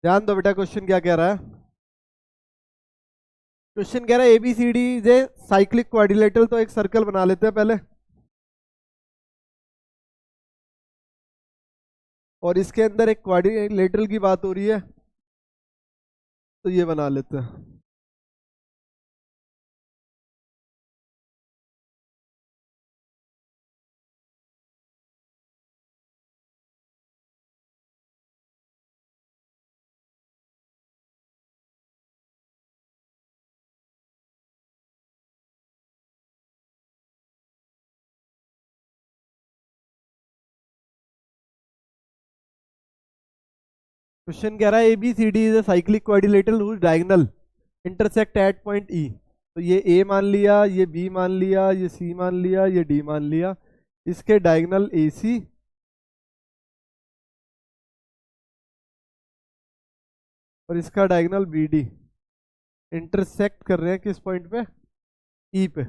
ध्यान दो बेटा, क्वेश्चन क्या कह रहा है। क्वेश्चन कह रहा है ABCD is a cyclic quadrilateral. तो एक सर्कल बना लेते हैं पहले, और इसके अंदर एक क्वाड्रिलेटरल की बात हो रही है, तो ये बना लेते हैं। क्वेश्चन कह रहा है ABCD is a cyclic quadrilateral whose diagonal intersect at point E। तो ये A मान लिया, ये B मान लिया, ये C मान लिया, ये D मान लिया। इसके डायगोनल AC और इसका डायगोनल BD इंटरसेक्ट कर रहे हैं किस पॉइंट पे? E पे।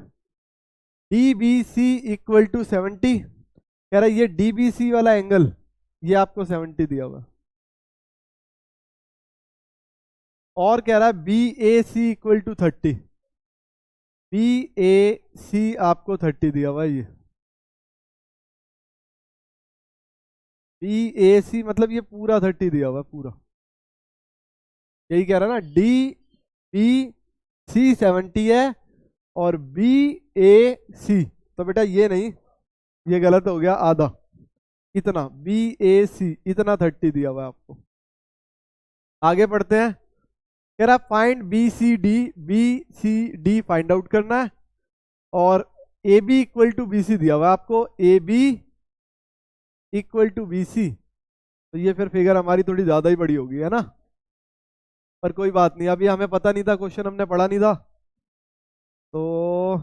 DBC equal to 70। कह रहा है ये DBC वाला एंगल, ये आपको 70 दिया हुआ, और कह रहा है BAC इक्वल टू 30। BAC आपको 30 दिया हुआ है। ये BAC मतलब ये पूरा 30 दिया हुआ है, पूरा। यही कह रहा है ना, DBC 70 है और BAC, तो बेटा ये नहीं, ये गलत हो गया, आधा। इतना BAC इतना 30 दिया हुआ है आपको। आगे पढ़ते हैं। कह रहा फाइंड BCD फाइंड आउट करना है, और AB इक्वल टू BC दिया हुआ है आपको। AB इक्वल टू BC, तो ये फिर फिगर हमारी थोड़ी ज्यादा ही बड़ी होगी, है ना। पर कोई बात नहीं, अभी हमें पता नहीं था, क्वेश्चन हमने पढ़ा नहीं था, तो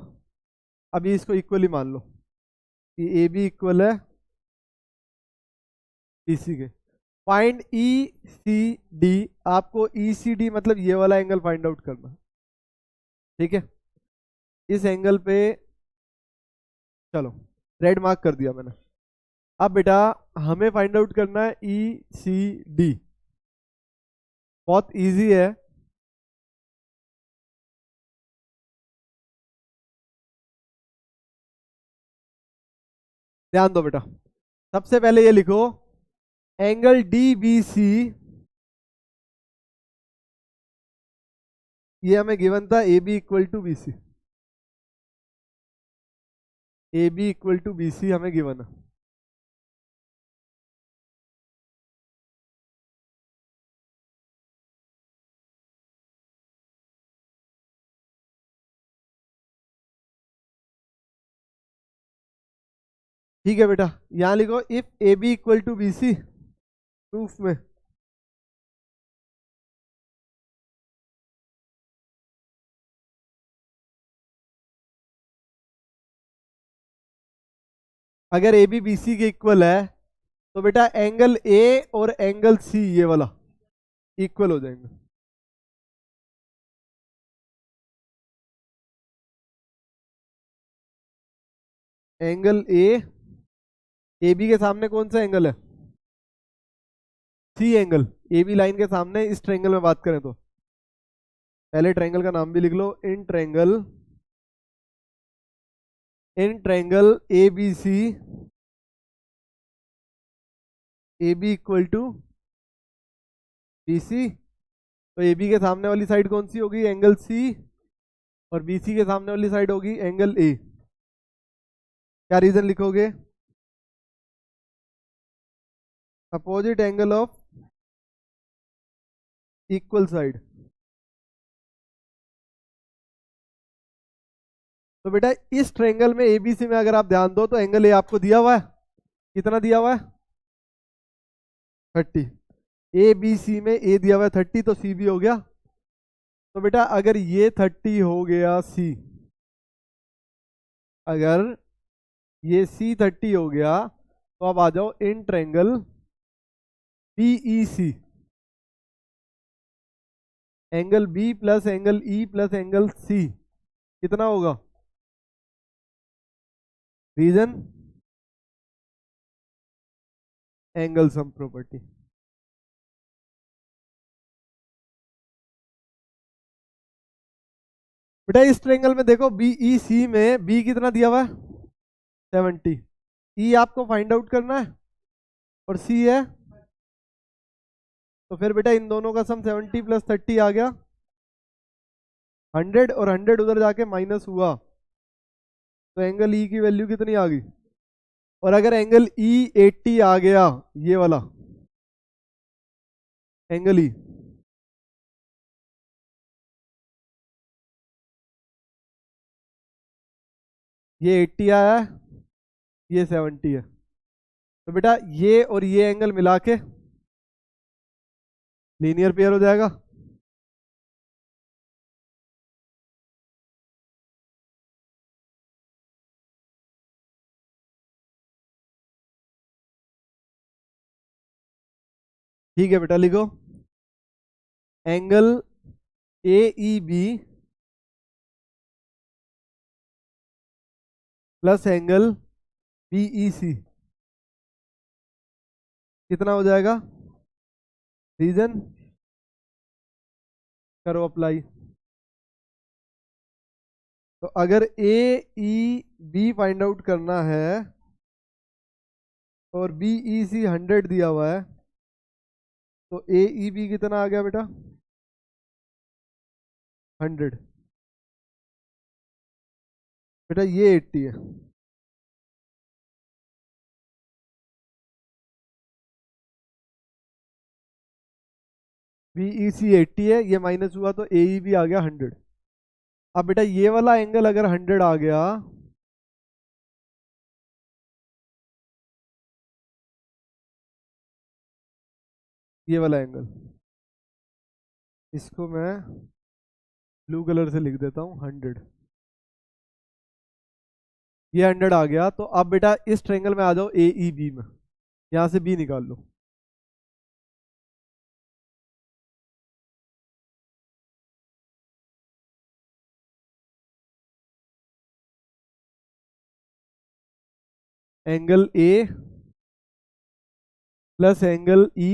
अभी इसको इक्वली मान लो कि AB इक्वल है BC के। फाइंड ECD, आपको ECD मतलब ये वाला एंगल फाइंड आउट करना है, ठीक है। इस एंगल पे चलो, रेड मार्क कर दिया मैंने। अब बेटा हमें फाइंड आउट करना है ECD। बहुत इजी है। ध्यान दो बेटा, सबसे पहले ये लिखो, एंगल DBC, ये हमें गिवन था AB equal to BC। AB equal to BC हमें गिवन है। ठीक है बेटा, यहां लिखो if AB equal to BC, proof में अगर AB BC के इक्वल है, तो बेटा एंगल A और एंगल C ये वाला इक्वल हो जाएंगे। एंगल AB के सामने कौन सा एंगल है? C angle. AB लाइन के सामने इस ट्रायंगल में बात करें तो पहले ट्रायंगल का नाम भी लिख लो, in triangle ABC, AB equal to BC। तो AB के सामने वाली साइड कौन सी होगी? एंगल C, और BC के सामने वाली साइड होगी एंगल A। क्या रीजन लिखोगे? Opposite angle of equal side. तो बेटा इस ट्रायंगल में ABC में अगर आप ध्यान दो, तो एंगल A आपको दिया हुआ है, कितना दिया हुआ है? 30। ABC में A दिया हुआ है 30, तो C भी हो गया। तो बेटा अगर ये 30 हो गया C, अगर ये C30 हो गया, तो अब आ जाओ in triangle BEC, angle B plus angle E plus angle C कितना होगा? Reason angle sum property. बेटा इस ट्रायंगल में देखो BEC में बी कितना दिया हुआ है 70, ई आपको फाइंड आउट करना है और सी है, तो फिर बेटा इन दोनों का सम 70 + 30 आ गया 100, और 100 उधर जाके माइनस हुआ तो एंगल ई की वैल्यू कितनी आ गई। और अगर एंगल ई 80 आ गया, ये वाला एंगल ई, ये 80 आया है, ये 70 है, तो बेटा ये और ये एंगल मिला के लीनियर पेयर हो जाएगा। ठीक है बेटा, लिखो angle AEB plus angle BEC कितना हो जाएगा, रीजन करो अप्लाई। तो अगर AEB फाइंड आउट करना है और BEC 100 दिया हुआ है, तो AEB कितना आ गया बेटा 100, बेटा ये 80 है, BEC 80 है, ये माइनस हुआ तो AEB आ गया 100। अब बेटा ये वाला एंगल अगर 100 आ गया, ये वाला एंगल, इसको मैं ब्लू कलर से लिख देता हूँ 100, ये 100 आ गया। तो अब बेटा इस ट्रायंगल में आ जाओ AEB में, यहां से B निकाल लो। Angle A plus angle E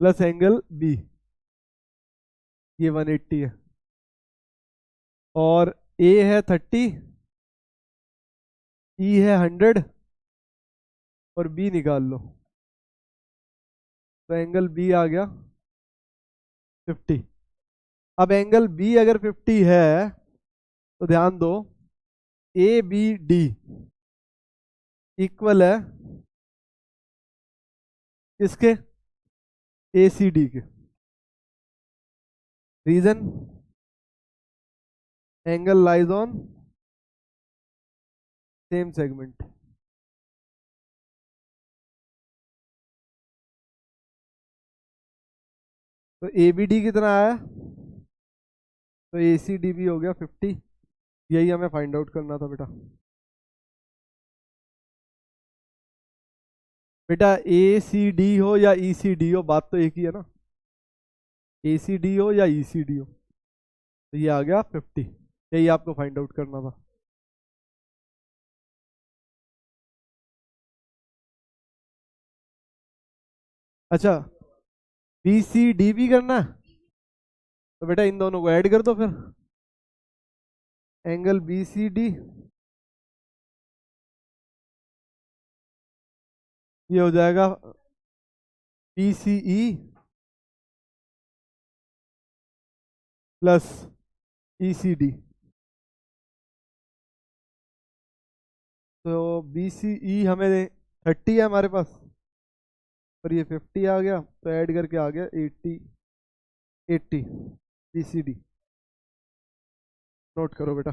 plus angle B, ये 180 है, और A है 30, E है 100 और B निकाल लो, तो एंगल B आ गया 50। अब एंगल B अगर 50 है तो ध्यान दो ABD इक्वल है किसके, ACD के। Reason angle lies on same segment. तो ABD कितना आया, तो ACD भी हो गया 50, यही हमें फाइंड आउट करना था बेटा। बेटा ACD हो या ECD हो, बात तो एक ही है ना, ACD हो या ECD हो, तो ये आ गया 50, यही आपको फाइंड आउट करना था। अच्छा BCD भी करना है, तो बेटा इन दोनों को ऐड कर दो फिर, एंगल BCD ये हो जाएगा PCE प्लस ECD, तो BCE हमें 30 है हमारे पास और ये 50 आ गया, तो ऐड करके आ गया 80 BCD। नोट करो बेटा।